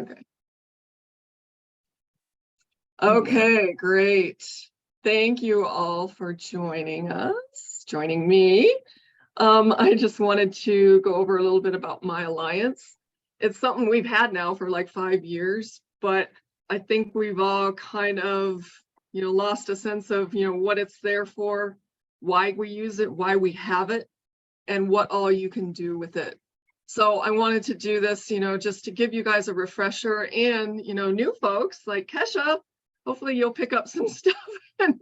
Okay. Okay, great. Thank you all for joining me. I just wanted to go over a little bit about MyAlliance. It's something we've had now for like 5 years, but I think we've all kind of, lost a sense of, what it's there for, why we use it, why we have it, and what all you can do with it. So I wanted to do this, just to give you guys a refresher, and, new folks like Kesha, hopefully you'll pick up some stuff and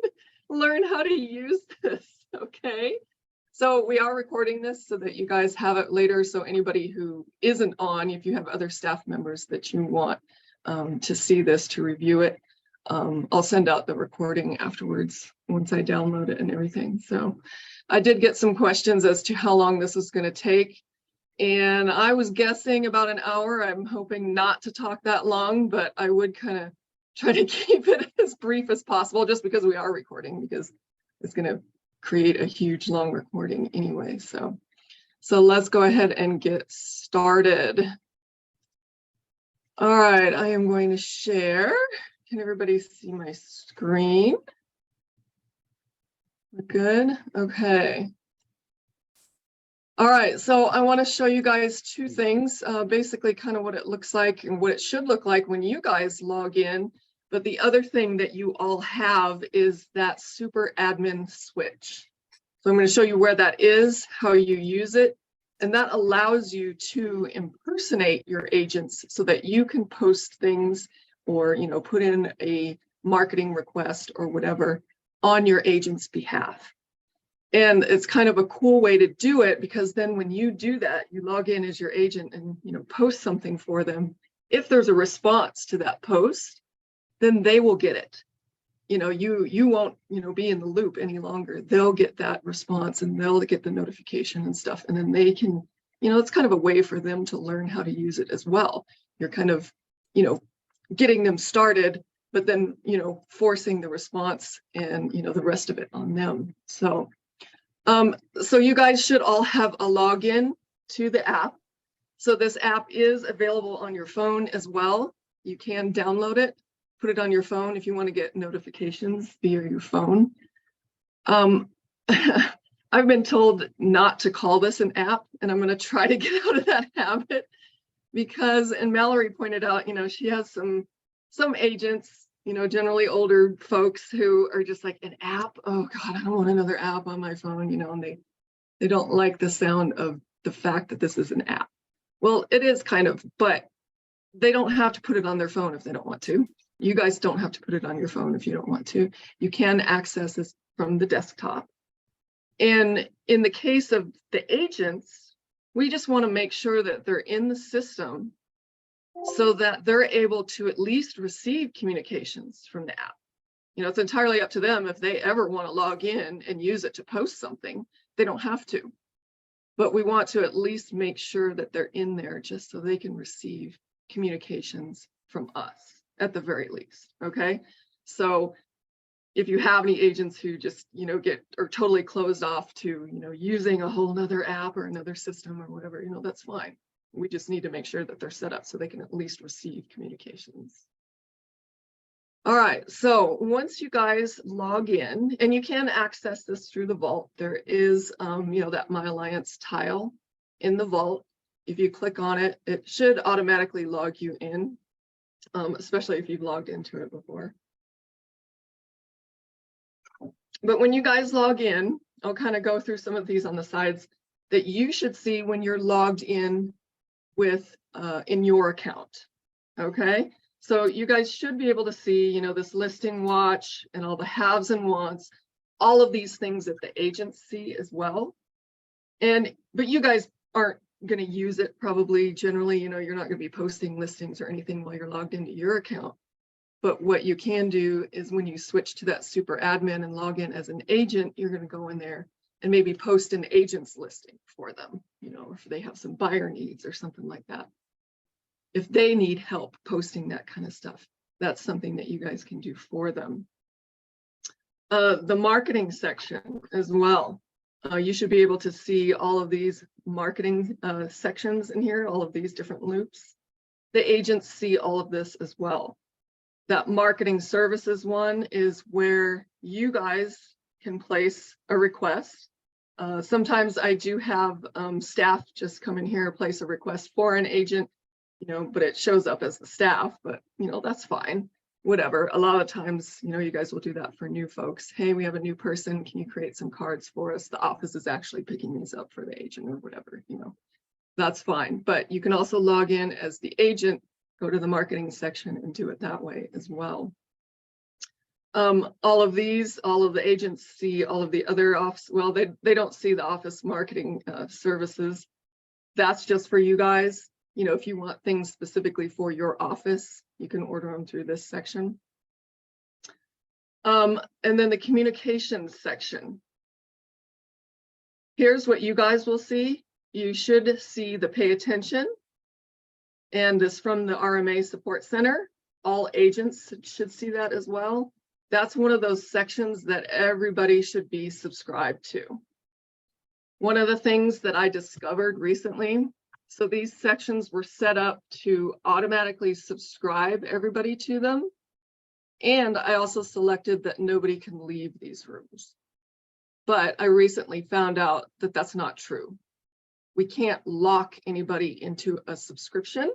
learn how to use this, okay? So we are recording this so that you guys have it later. So anybody who isn't on, if you have other staff members that you want to see this, to review it, I'll send out the recording afterwards once I download it and everything. So I did get some questions as to how long this is going to take. And I was guessing about an hour. I'm hoping not to talk that long, but I would kind of try to keep it as brief as possible, just because we are recording, because it's going to create a huge long recording anyway. So let's go ahead and get started. All right, I am going to share. Can everybody see my screen? We're good? Okay. All right, so I want to show you guys two things, basically kind of what it looks like and what it should look like when you guys log in. But the other thing that you all have is that super admin switch. So I'm going to show you where that is, how you use it, and that allows you to impersonate your agents so that you can post things or, put in a marketing request or whatever on your agent's behalf. And it's kind of a cool way to do it, because then when you do that, you log in as your agent and, post something for them. If there's a response to that post, then they will get it. You won't, be in the loop any longer. They'll get that response and they'll get the notification and stuff. And then they can, it's kind of a way for them to learn how to use it as well. You're kind of, getting them started, but then, forcing the response and, the rest of it on them. So you guys should all have a login to the app. So this app is available on your phone as well. You can download it, put it on your phone if you want to get notifications via your phone. I've been told not to call this an app, and I'm going to try to get out of that habit, because, and Mallory pointed out, she has some agents, generally older folks, who are just like, an app? Oh God, I don't want another app on my phone, and they don't like the sound of the fact that this is an app. Well, it is kind of, but they don't have to put it on their phone if they don't want to. You guys don't have to put it on your phone if you don't want to. You can access this from the desktop. And in the case of the agents, we just want to make sure that they're in the system so that they're able to at least receive communications from the app. It's entirely up to them if they ever want to log in and use it to post something. They don't have to. But we want to at least make sure that they're in there just so they can receive communications from us, at the very least. Okay. So if you have any agents who just, are totally closed off to, using a whole nother app or another system or whatever, that's fine. We just need to make sure that they're set up so they can at least receive communications. All right, so once you guys log in, and you can access this through the vault, there is, that MyAlliance tile in the vault. If you click on it, it should automatically log you in, especially if you've logged into it before. But when you guys log in, I'll kind of go through some of these on the sides that you should see when you're logged in with in your account. Okay, so you guys should be able to see, this listing watch and all the haves and wants, all of these things that the agents see as well. But you guys aren't going to use it probably generally, you're not going to be posting listings or anything while you're logged into your account. But what you can do is when you switch to that super admin and log in as an agent, you're going to go in there and maybe post an agent's listing for them, if they have some buyer needs or something like that. If they need help posting that kind of stuff, that's something that you guys can do for them. The marketing section as well. You should be able to see all of these marketing sections in here, all of these different loops. the agents see all of this as well. That marketing services one is where you guys can place a request. Sometimes I do have staff just come in here, place a request for an agent, but it shows up as the staff, but that's fine. Whatever. A lot of times, you guys will do that for new folks. Hey, we have a new person. Can you create some cards for us? The office is actually picking these up for the agent or whatever, that's fine. But you can also log in as the agent, go to the marketing section and do it that way as well. All of the agents see all of the other office. Well, they don't see the office marketing services. That's just for you guys. If you want things specifically for your office, you can order them through this section. And then the communications section. Here's what you guys will see. You should see the pay attention. And this from the RMA Support Center. All agents should see that as well. That's one of those sections that everybody should be subscribed to. One of the things that I discovered recently, so these sections were set up to automatically subscribe everybody to them. And I also selected that nobody can leave these rooms. But I recently found out that that's not true. We can't lock anybody into a subscription,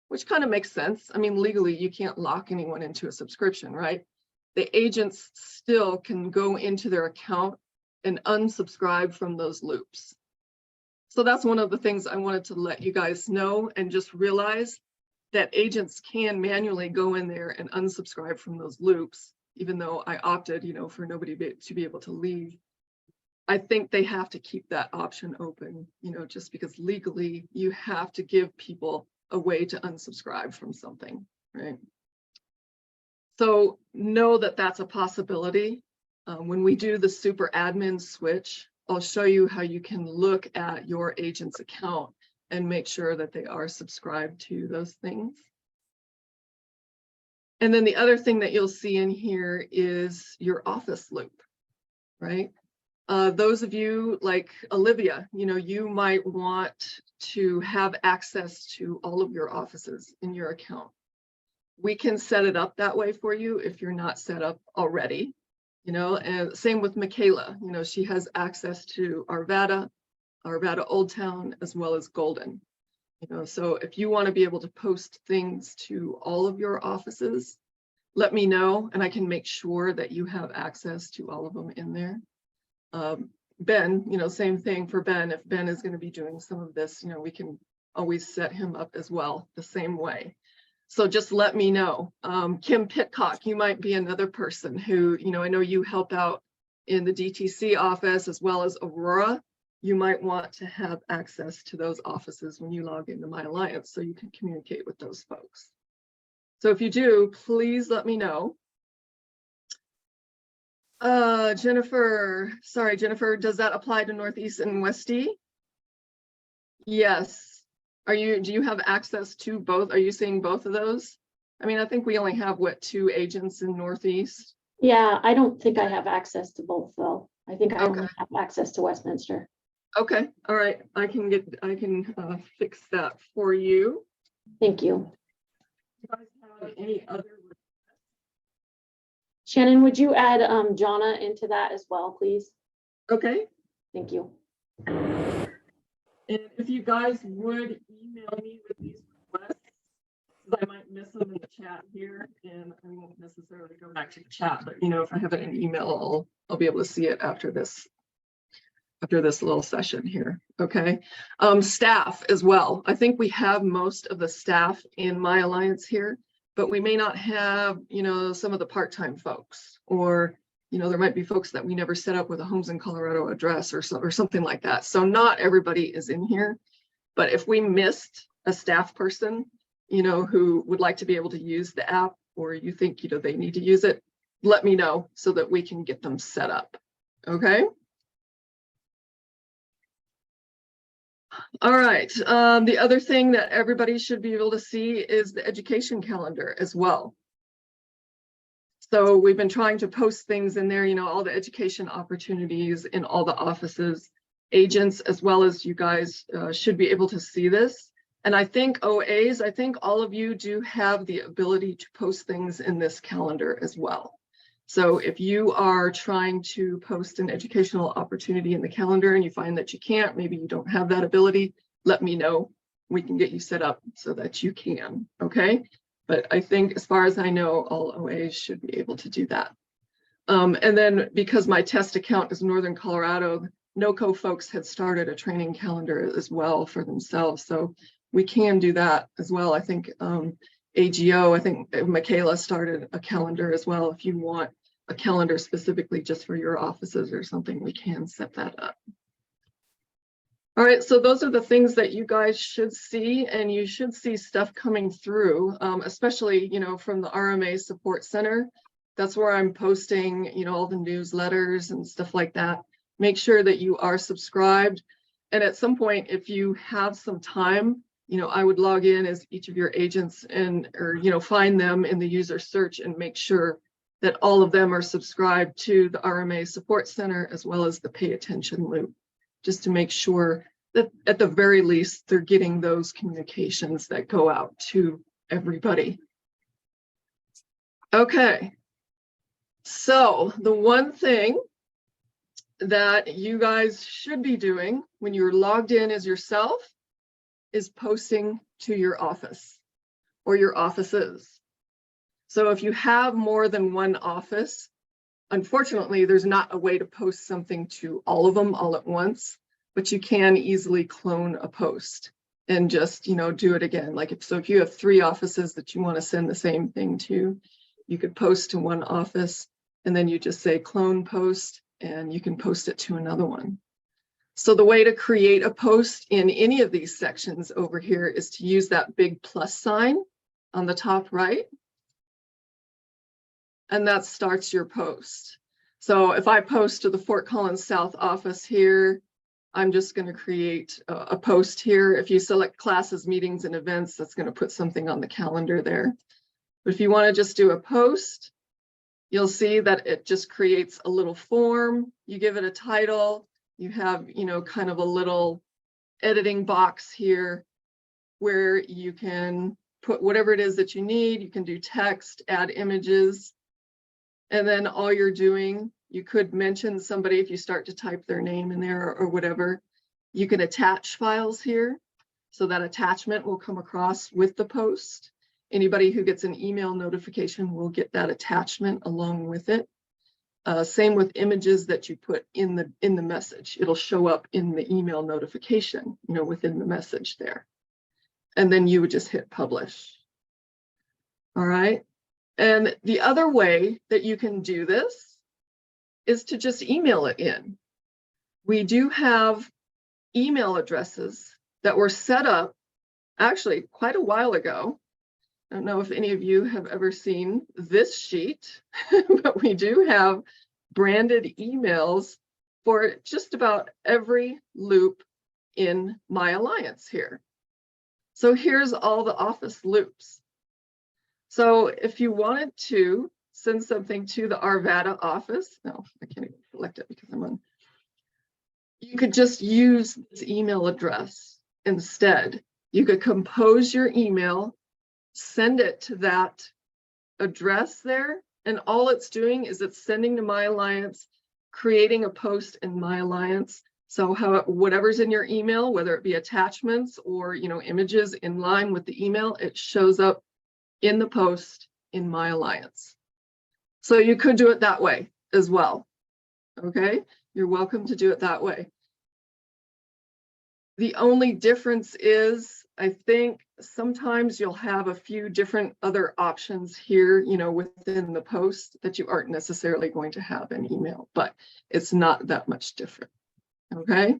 which kind of makes sense. I mean, legally, you can't lock anyone into a subscription, right? The agents still can go into their account and unsubscribe from those loops. So that's one of the things I wanted to let you guys know, and just realize that agents can manually go in there and unsubscribe from those loops, even though I opted, for nobody to be able to leave. I think they have to keep that option open, just because legally you have to give people a way to unsubscribe from something, right? So know that that's a possibility. When we do the super admin switch, I'll show you how you can look at your agent's account and make sure that they are subscribed to those things. And then the other thing that you'll see in here is your office loop, right? Those of you like Olivia, you might want to have access to all of your offices in your account. We can set it up that way for you if you're not set up already, and same with Michaela, she has access to Arvada Old Town, as well as Golden. So if you want to be able to post things to all of your offices, let me know, and I can make sure that you have access to all of them in there. Ben, same thing for Ben. If Ben is going to be doing some of this, we can always set him up as well the same way. So just let me know. Kim Pitcock, you might be another person who, I know you help out in the DTC office as well as Aurora. You might want to have access to those offices when you log into MyAlliance so you can communicate with those folks. So if you do, please let me know. Jennifer, does that apply to Northeast and Westie? Yes. Do you have access to both? Are you seeing both of those? I mean, I think we only have, 2 agents in Northeast? Yeah, I don't think I have access to both though. I think I only have access to Westminster. Okay, all right. I can fix that for you. Thank you. Do you guys have any other? Shannon, would you add Jonna into that as well, please? Okay. Thank you. And if you guys would email me with these requests, I might miss them in the chat here, and I won't necessarily go back to the chat, but if I have it in email, I'll be able to see it after this little session here. Okay. Staff as well. I think we have most of the staff in MyAlliance here, but we may not have, some of the part-time folks, or there might be folks that we never set up with a Homes in Colorado address or something like that. So not everybody is in here, but if we missed a staff person, who would like to be able to use the app, or you think, they need to use it, let me know so that we can get them set up. Okay. All right. The other thing that everybody should be able to see is the education calendar as well. So we've been trying to post things in there, all the education opportunities in all the offices. Agents, as well as you guys, should be able to see this. And I think OAs, I think all of you do have the ability to post things in this calendar as well. So if you are trying to post an educational opportunity in the calendar and you find that you can't, maybe you don't have that ability, let me know. We can get you set up so that you can, okay? But I think as far as I know, all OAs should be able to do that. And then because my test account is Northern Colorado, NOCO folks had started a training calendar as well for themselves. So we can do that as well. I think AGO, I think Michaela started a calendar as well. If you want a calendar specifically just for your offices or something, we can set that up. All right, so those are the things that you guys should see, and you should see stuff coming through, especially, you know, from the RMA Support Center. That's where I'm posting, you know, all the newsletters and stuff like that. Make sure that you are subscribed. And at some point, if you have some time, you know, I would log in as each of your agents and, or, you know, find them in the user search and make sure that all of them are subscribed to the RMA Support Center as well as the Pay Attention loop, just to make sure that at the very least, they're getting those communications that go out to everybody. Okay. So the one thing that you guys should be doing when you're logged in as yourself is posting to your office or your offices. So if you have more than one office, unfortunately, there's not a way to post something to all of them all at once, but you can easily clone a post and just, you know, do it again. Like if you have 3 offices that you want to send the same thing to, you could post to one office and then you just say clone post and you can post it to another one. So the way to create a post in any of these sections over here is to use that big plus sign on the top right. And that starts your post. So if I post to the Fort Collins South office here, I'm just going to create a post here. If you select classes, meetings, and events, that's going to put something on the calendar there. But if you want to just do a post, you'll see that it just creates a little form. You give it a title. You have, you know, kind of a little editing box here where you can put whatever it is that you need. You can do text, add images. And then all you're doing, you could mention somebody if you start to type their name in there or whatever. You can attach files here. So that attachment will come across with the post. Anybody who gets an email notification will get that attachment along with it. Same with images that you put in the message. It'll show up in the email notification, you know, within the message there. And then you would just hit publish. All right. And the other way that you can do this is to just email it in. We do have email addresses that were set up actually quite a while ago. I don't know if any of you have ever seen this sheet, but we do have branded emails for just about every loop in MyAlliance here. So here's all the office loops. So if you wanted to send something to the Arvada office, no, I can't even select it because I'm on. You could just use this email address instead. You could compose your email, send it to that address there, and all it's doing is it's sending to MyAlliance, creating a post in MyAlliance. So whatever's in your email, whether it be attachments or, you know, images in line with the email, it shows up in the post in MyAlliance. So you could do it that way as well. Okay, you're welcome to do it that way. The only difference is, I think sometimes you'll have a few different other options here, you know, within the post that you aren't necessarily going to have in email, but it's not that much different. Okay.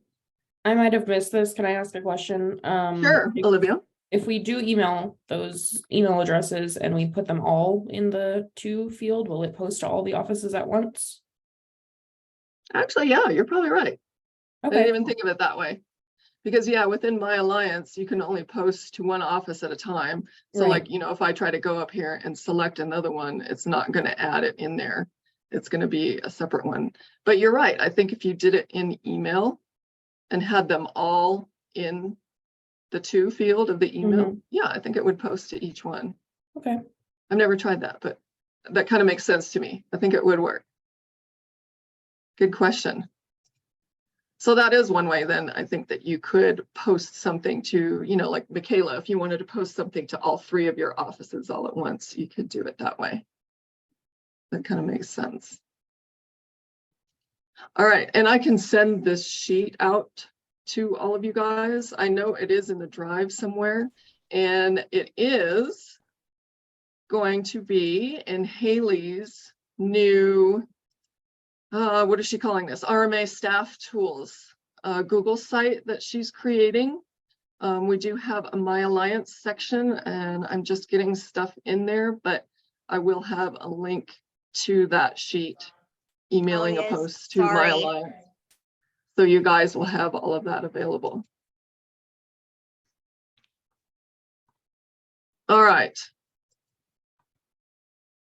I might have missed this. Can I ask a question? Sure, Olivia. If we do email those email addresses and we put them all in the to field, will it post to all the offices at once? Actually, yeah, you're probably right. I didn't Okay. even think of it that way. Because yeah, within MyAlliance, you can only post to one office at a time. So Right. like, you know, if I try to go up here and select another one, it's not going to add it in there. It's going to be a separate one. But you're right. I think if you did it in email and had them all in the to field of the email, Mhm. yeah, I think it would post to each one. Okay. I've never tried that, but that kind of makes sense to me. I think it would work. Good question. So that is one way then I think that you could post something to, like Michaela, if you wanted to post something to all 3 of your offices all at once, you could do it that way. That kind of makes sense. All right, and I can send this sheet out to all of you guys. I know it is in the drive somewhere, and it is going to be in Haley's new, what is she calling this? RMA Staff Tools Google site that she's creating. We do have a MyAlliance section, and I'm just getting stuff in there, but I will have a link to that sheet, emailing a yes, post to sorry. MyAlliance. So you guys will have all of that available. All right.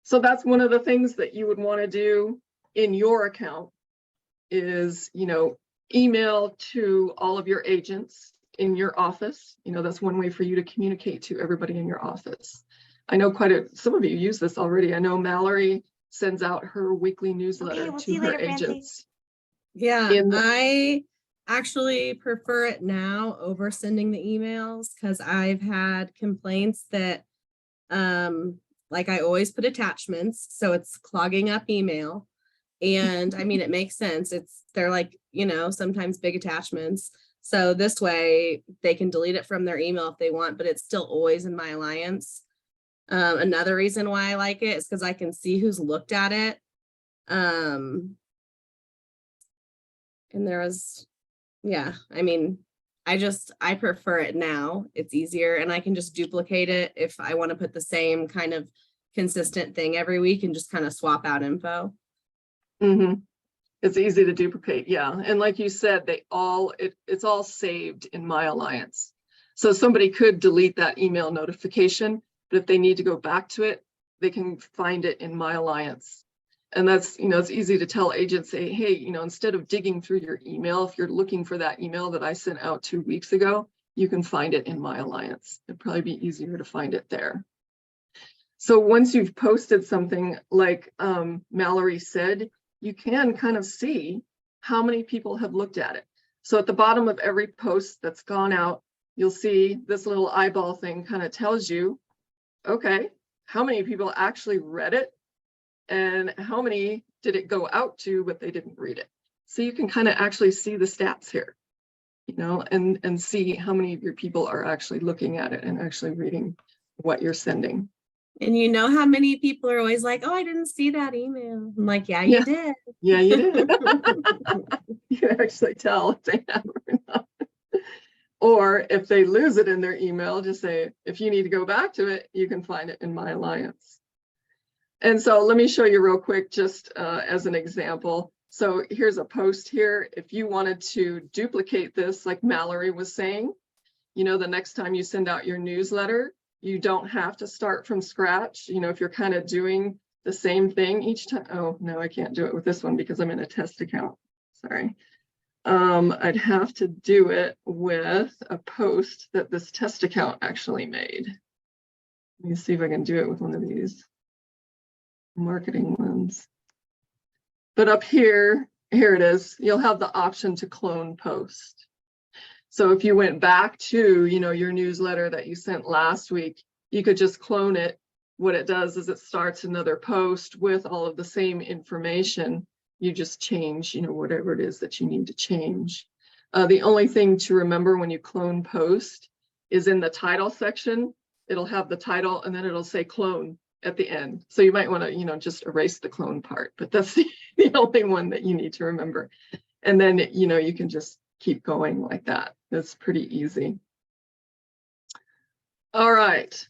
So that's one of the things that you would want to do in your account is, email to all of your agents in your office. That's one way for you to communicate to everybody in your office. I know some of you use this already. I know Mallory sends out her weekly newsletter Okay, we'll to see you her later, Francie. agents. Yeah, In the- I actually prefer it now over sending the emails because I've had complaints that like I always put attachments, so it's clogging up email. And I mean, it makes sense. They're like, sometimes big attachments. So this way they can delete it from their email if they want, but it's still always in MyAlliance. Another reason why I like it is because I can see who's looked at it. And there was, yeah, I mean, I prefer it now. It's easier and I can just duplicate it if I want to put the same kind of consistent thing every week and just kind of swap out info. Mhm. It's easy to duplicate, yeah. And like you said, it's all saved in MyAlliance. So somebody could delete that email notification, but if they need to go back to it, they can find it in MyAlliance. And that's, it's easy to tell agents, say, hey, instead of digging through your email, if you're looking for that email that I sent out 2 weeks ago, you can find it in MyAlliance. It'd probably be easier to find it there. So once you've posted something like Mallory said, you can kind of see how many people have looked at it. So at the bottom of every post that's gone out, you'll see this little eyeball thing kind of tells you, okay, how many people actually read it and how many did it go out to, but they didn't read it. So you can kind of actually see the stats here, and see how many of your people are actually looking at it and actually reading what you're sending. And how many people are always like, oh, I didn't see that email. I'm like, yeah, you did. Yeah, you did. You can actually tell if they have or not. Or if they lose it in their email, just say, if you need to go back to it, you can find it in MyAlliance. And so let me show you real quick, just as an example. So here's a post here. If you wanted to duplicate this, like Mallory was saying, the next time you send out your newsletter, you don't have to start from scratch. If you're kind of doing the same thing each time. Oh, no, I can't do it with this one because I'm in a test account. Sorry. I'd have to do it with a post that this test account actually made. Let me see if I can do it with one of these marketing ones. But up here it is. You'll have the option to clone post. So if you went back to, your newsletter that you sent last week, you could just clone it. What it does is it starts another post with all of the same information. You just change, whatever it is that you need to change. The only thing to remember when you clone post is in the title section, it'll have the title and then it'll say clone at the end. So you might want to, just erase the clone part, but that's the only one that you need to remember. And then, you can just keep going like that. That's pretty easy. All right.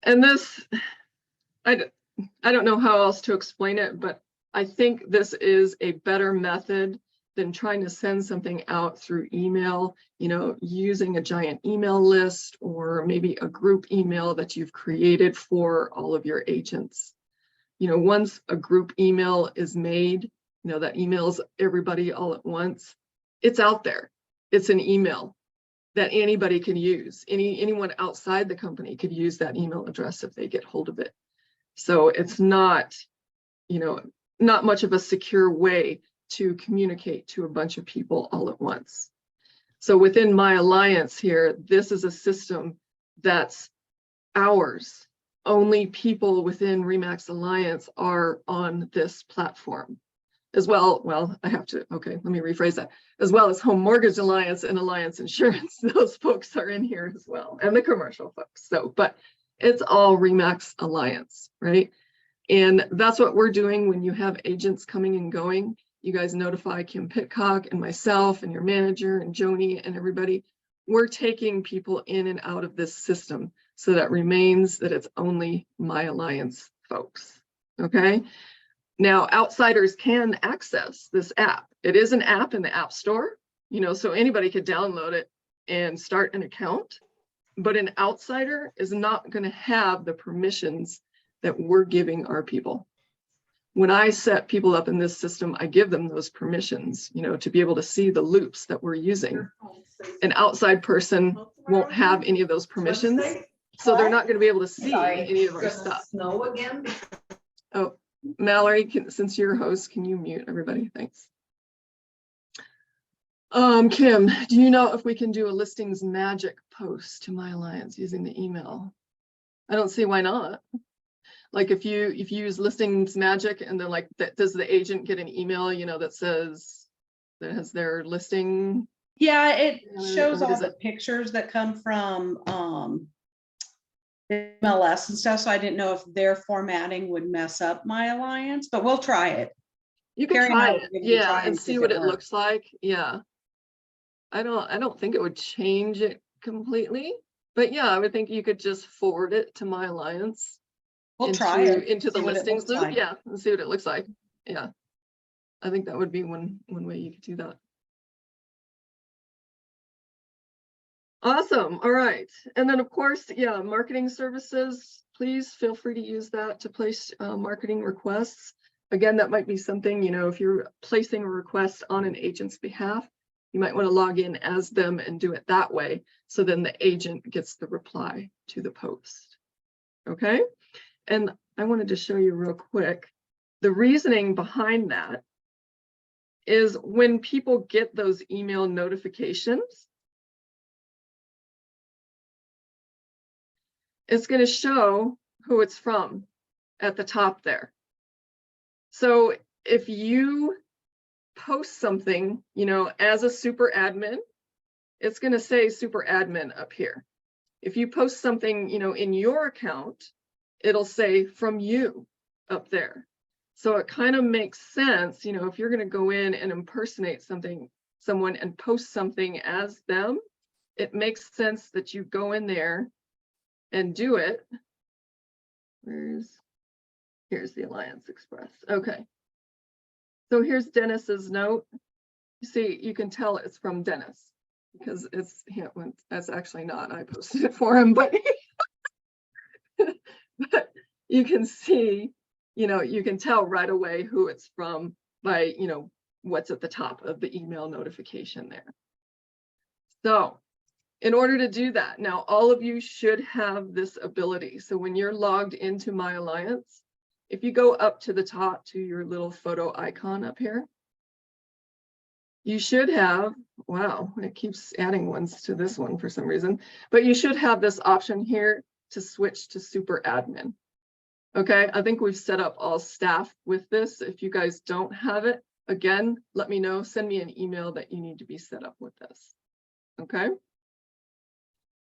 And this, I don't know how else to explain it, but I think this is a better method than trying to send something out through email, using a giant email list or maybe a group email that you've created for all of your agents. Once a group email is made, that emails everybody all at once, it's out there. It's an email. that anybody can use. Anyone outside the company could use that email address if they get hold of it. So it's not, you know, not much of a secure way to communicate to a bunch of people all at once. So within MyAlliance here, this is a system that's ours. Only people within RE/MAX Alliance are on this platform. As well, I have to, okay, let me rephrase that. As well as Home Mortgage Alliance and Alliance Insurance, those folks are in here as well, and the commercial folks. So, but it's all RE/MAX Alliance, right? And that's what we're doing when you have agents coming and going. You guys notify Kim Pitcock and myself and your manager and Joni and everybody. We're taking people in and out of this system so that remains that it's only MyAlliance folks, okay? Now, outsiders can access this app. It is an app in the App Store, you know, so anybody could download it and start an account, but an outsider is not going to have the permissions that we're giving our people. When I set people up in this system, I give them those permissions, you know, to be able to see the loops that we're using. An outside person won't have any of those permissions, so they're not going to be able to see any of our stuff. Snow again? Oh, Mallory, since you're host, can you mute everybody? Thanks. Kim, do you know if we can do a listings magic post to MyAlliance using the email? I don't see why not. Like if you use listings magic and then like that, does the agent get an email, you know, that says that has their listing? Yeah, it shows what all is the it? pictures that come from MLS and stuff, so I didn't know if their formatting would mess up MyAlliance, but we'll try it. You can Carrie and I try will it, give it a yeah, try and and see if what it it works. looks like. Yeah, I don't think it would change it completely, but yeah, I would think you could just forward it to MyAlliance. We'll try it. Into the see what it listings looks loop, like. yeah, and see what it looks like. Yeah, I think that would be one way you could do that. Awesome. All right, and then of course, yeah, marketing services. Please feel free to use that to place marketing requests. Again, that might be something, you know, if you're placing a request on an agent's behalf, you might want to log in as them and do it that way. So then the agent gets the reply to the post. Okay. And I wanted to show you real quick, the reasoning behind that is when people get those email notifications, it's going to show who it's from at the top there. So if you post something, you know, as a super admin, it's going to say super admin up here. If you post something, you know, in your account, it'll say from you up there. So it kind of makes sense, you know, if you're going to go in and impersonate someone and post something as them, it makes sense that you go in there and do it. Here's the Alliance Express. Okay. So here's Dennis's note. You see, you can tell it's from Dennis because it's him. That's actually not, I posted it for him, but but you can see, you know, you can tell right away who it's from by, you know, what's at the top of the email notification there. So in order to do that, now all of you should have this ability. So when you're logged into MyAlliance, if you go up to the top to your little photo icon up here, you should have, wow, it keeps adding ones to this one for some reason, but you should have this option here to switch to super admin. Okay, I think we've set up all staff with this. If you guys don't have it, again, let me know, send me an email that you need to be set up with this. Okay.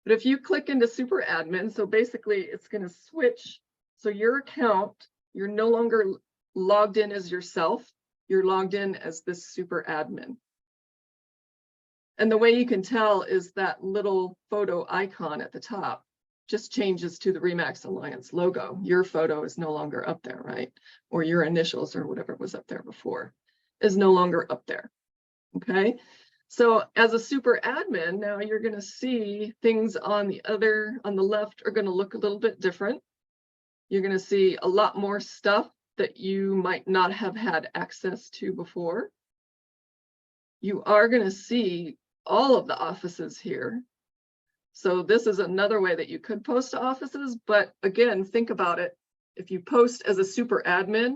But if you click into super admin, so basically it's going to switch. So your account, you're no longer logged in as yourself. You're logged in as this super admin. And the way you can tell is that little photo icon at the top just changes to the RE/MAX Alliance logo. Your photo is no longer up there, right? Or your initials or whatever was up there before is no longer up there. Okay. So as a super admin, now you're going to see things on the left are going to look a little bit different. You're going to see a lot more stuff that you might not have had access to before. You are going to see all of the offices here So this is another way that you could post to offices, but again, think about it. If you post as a super admin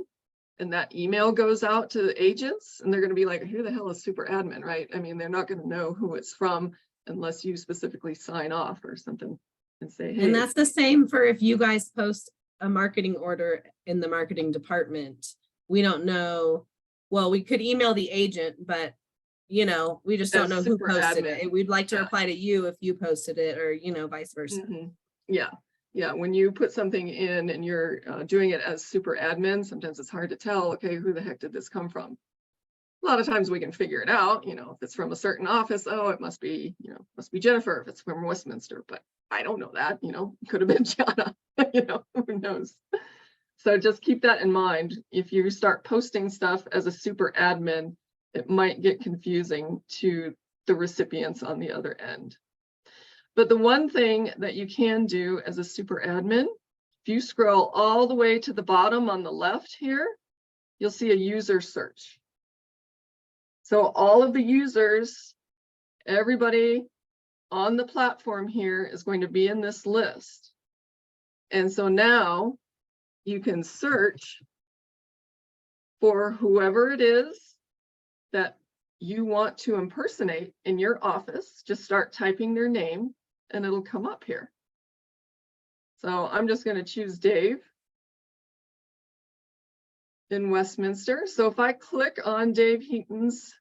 and that email goes out to the agents and they're going to be like, who the hell is super admin, right? I mean, they're not going to know who it's from unless you specifically sign off or something and say, hey. And that's the same for if you guys post a marketing order in the marketing department. We don't know, well, we could email the agent, but you know, we just don't As know who super posted admin. it. We'd like to Yeah. reply to you if you posted it, or, you know, vice versa. Mhm. Yeah, yeah. When you put something in and you're doing it as super admin, sometimes it's hard to tell, okay, who the heck did this come from? A lot of times we can figure it out, you know, if it's from a certain office, oh, it must be, you know, must be Jennifer if it's from Westminster, but I don't know that, you know, could have been Jana, you know, who knows? So just keep that in mind. If you start posting stuff as a super admin, it might get confusing to the recipients on the other end. But the one thing that you can do as a super admin, if you scroll all the way to the bottom on the left here, you'll see a user search. So all of the users, everybody on the platform here is going to be in this list. And so now you can search for whoever it is that you want to impersonate in your office. Just start typing their name and it'll come up here. So I'm just going to choose Dave in Westminster. So if I click on Dave Heaton's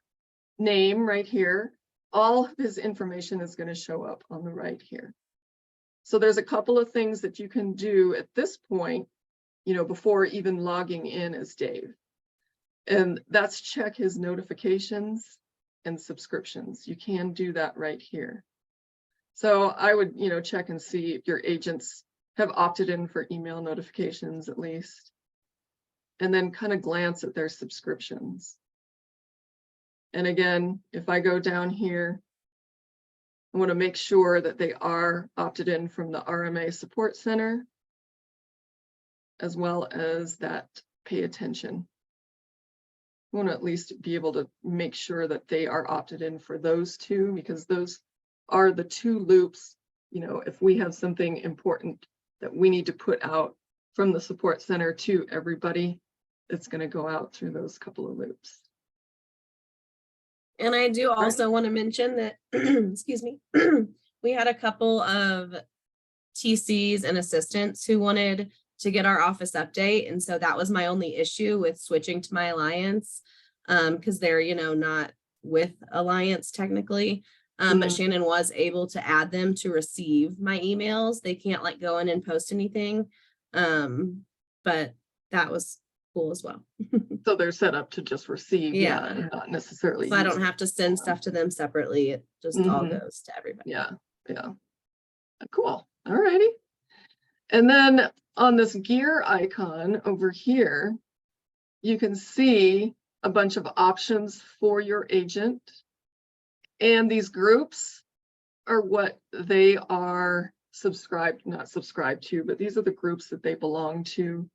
name right here, all of his information is going to show up on the right here. So there's a couple of things that you can do at this point, you know, before even logging in as Dave. And that's check his notifications and subscriptions. You can do that right here. So I would, you know, check and see if your agents have opted in for email notifications at least. And then kind of glance at their subscriptions. And again, if I go down here, I want to make sure that they are opted in from the RMA Support Center, as well as that pay attention. I want to at least be able to make sure that they are opted in for those two, because those are the two loops. You know, if we have something important that we need to put out from the support center to everybody, it's going to go out through those couple of loops. And I do also want to mention that, excuse me, we had a couple of TCs and assistants who wanted to get our office update. And so that was my only issue with switching to MyAlliance, because they're, you know, not with Alliance technically. But Shannon was able to add them to receive my emails. They can't like go in and post anything. But that was cool as well. So they're set up to just receive, Yeah. and not necessarily. So I use don't it. have to send stuff to them separately. It just all goes to everybody. Yeah, yeah. Cool. All righty. And then on this gear icon over here, you can see a bunch of options for your agent. And these groups are what they are subscribed, not subscribed to, but these are the groups that they belong to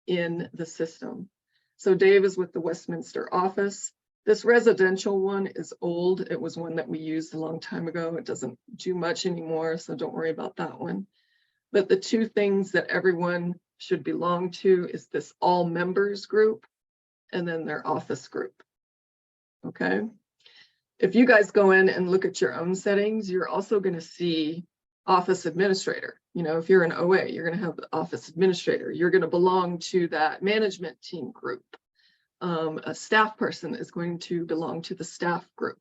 in the system. So Dave is with the Westminster office. This residential one is old. It was one that we used a long time ago. It doesn't do much anymore, so don't worry about that one. But the two things that everyone should belong to is this all members group and then their office group. Okay. If you guys go in and look at your own settings, you're also going to see office administrator. You know, if you're an OA, you're going to have the office administrator. You're going to belong to that management team group. A staff person is going to belong to the staff group.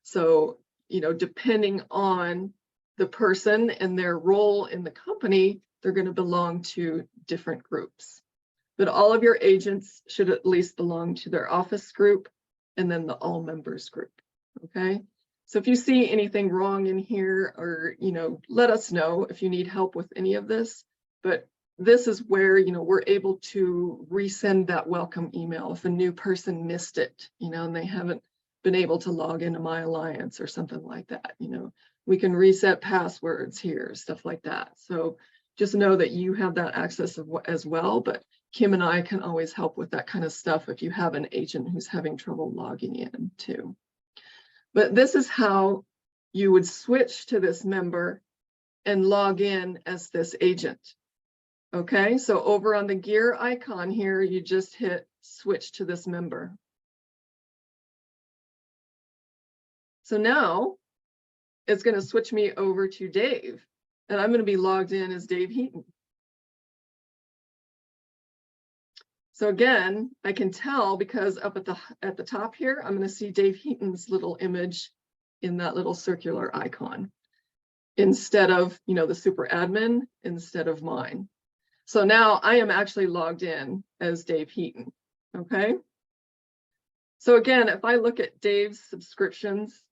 So, you know, depending on the person and their role in the company, they're going to belong to different groups. But all of your agents should at least belong to their office group and then the all members group. Okay. So if you see anything wrong in here, or, you know, let us know if you need help with any of this. But this is where, you know, we're able to resend that welcome email if a new person missed it, you know, and they haven't been able to log into MyAlliance or something like that. You know, we can reset passwords here, stuff like that. So just know that you have that access as well. But Kim and I can always help with that kind of stuff if you have an agent who's having trouble logging in too. But this is how you would switch to this member and log in as this agent. Okay, so over on the gear icon here, you just hit switch to this member. So now it's going to switch me over to Dave, and I'm going to be logged in as Dave Heaton. So again, I can tell because up at the top here, I'm going to see Dave Heaton's little image in that little circular icon instead of, you know, the super admin instead of mine. So now I am actually logged in as Dave Heaton. Okay. So again, if I look at Dave's subscriptions,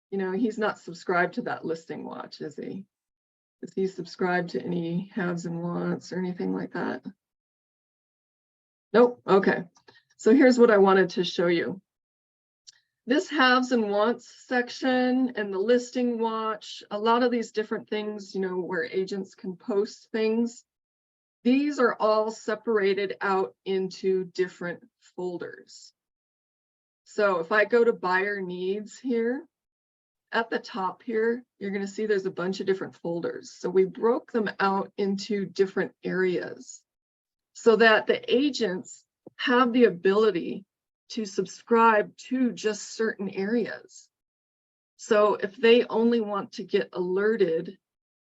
you know, he's not subscribed to that listing watch, is he? Is he subscribed to any haves and wants or anything like that? Nope. Okay. So here's what I wanted to show you. This haves and wants section and the listing watch, a lot of these different things, you know, where agents can post things. These are all separated out into different folders. So if I go to buyer needs here, at the top here, you're going to see there's a bunch of different folders. So we broke them out into different areas so that the agents have the ability to subscribe to just certain areas. So if they only want to get alerted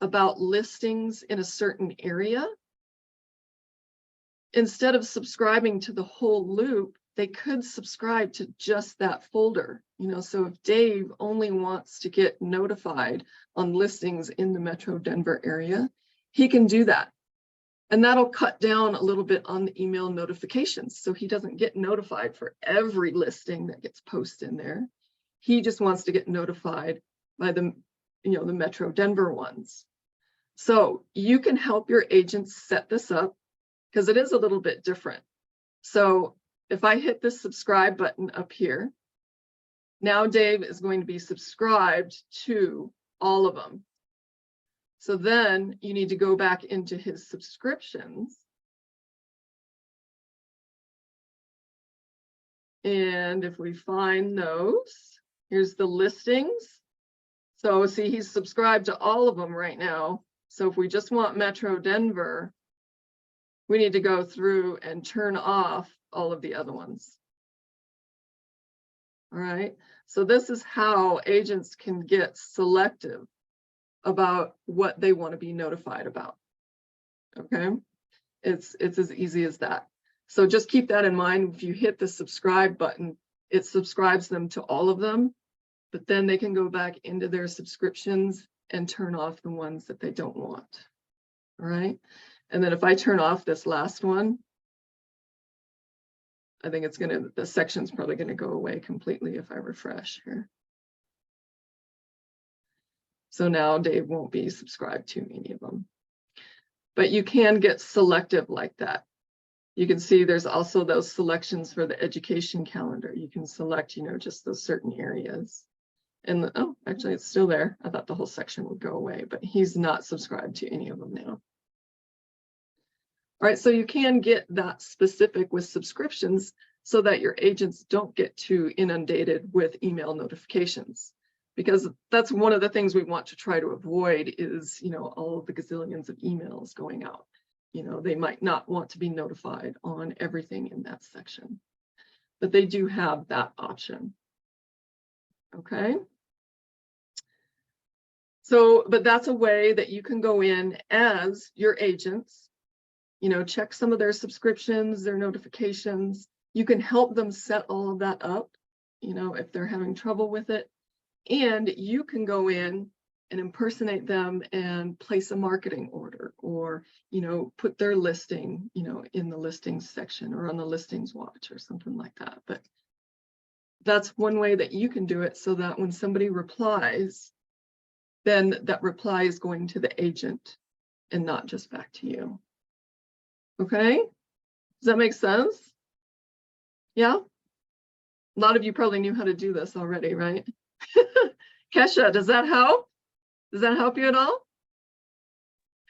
about listings in a certain area, instead of subscribing to the whole loop, they could subscribe to just that folder. You know, so if Dave only wants to get notified on listings in the Metro Denver area, he can do that. And that'll cut down a little bit on the email notifications. So he doesn't get notified for every listing that gets posted in there. He just wants to get notified by the, you know, the Metro Denver ones. So you can help your agents set this up because it is a little bit different. So if I hit this subscribe button up here, now Dave is going to be subscribed to all of them. So then you need to go back into his subscriptions. And if we find those, here's the listings. So see, he's subscribed to all of them right now. So if we just want Metro Denver, we need to go through and turn off all of the other ones. All right, so this is how agents can get selective about what they want to be notified about. Okay, it's as easy as that. So just keep that in mind. If you hit the subscribe button, it subscribes them to all of them, but then they can go back into their subscriptions and turn off the ones that they don't want. All right, and then if I turn off this last one, I think it's gonna, the section's probably gonna go away completely if I refresh here. So now Dave won't be subscribed to any of them. But you can get selective like that. You can see there's also those selections for the education calendar. You can select, you know, just those certain areas. And oh, actually it's still there. I thought the whole section would go away, but he's not subscribed to any of them now. All right, so you can get that specific with subscriptions so that your agents don't get too inundated with email notifications, because that's one of the things we want to try to avoid is, you know, all of the gazillions of emails going out. You know, they might not want to be notified on everything in that section, but they do have that option. Okay. So, but that's a way that you can go in as your agents, you know, check some of their subscriptions, their notifications. You can help them set all of that up, you know, if they're having trouble with it. And you can go in and impersonate them and place a marketing order, or, you know, put their listing, you know, in the listings section or on the listings watch or something like that. But that's one way that you can do it, so that when somebody replies, then that reply is going to the agent and not just back to you. Okay, does that make sense? Yeah, a lot of you probably knew how to do this already, right? Kesha, does that help? Does that help you at all?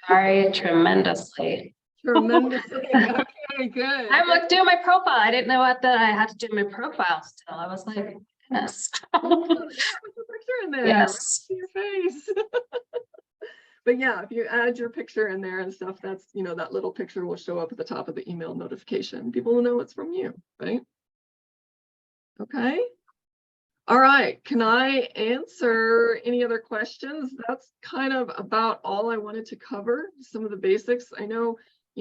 Sorry, tremendously. Tremendously. Okay, good. I'm like doing my profile. I didn't know that I had to do my profile still. I was like, goodness. Put your picture in there. Yes. See your face. But yeah, if you add your picture in there and stuff, that's, that little picture will show up at the top of the email notification. People will know it's from you, right? Okay. All right. Can I answer any other questions? That's kind of about all I wanted to cover, some of the basics. I know,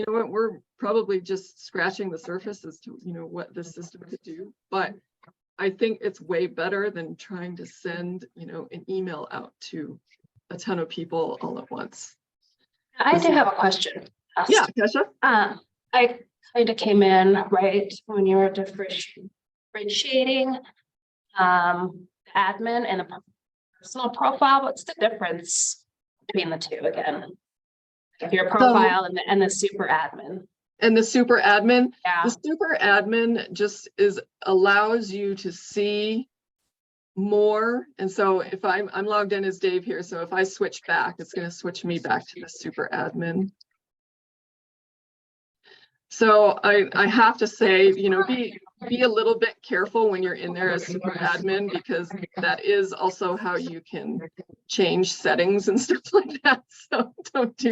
what, we're probably just scratching the surface as to, what this system could do, but I think it's way better than trying to send, an email out to a ton of people all at once. I do have a question. Yeah, Kesha? I kind of came in right when you were differentiating the admin and a personal profile. What's the difference between the two again? Your profile and the super admin. And the super admin, Yeah. the super admin just allows you to see more. And so if I'm logged in as Dave here, so if I switch back, it's going to switch me back to the super admin. So I have to say, be a little bit careful when you're in there as super admin, because that is also how you can change settings and stuff like that. So don't do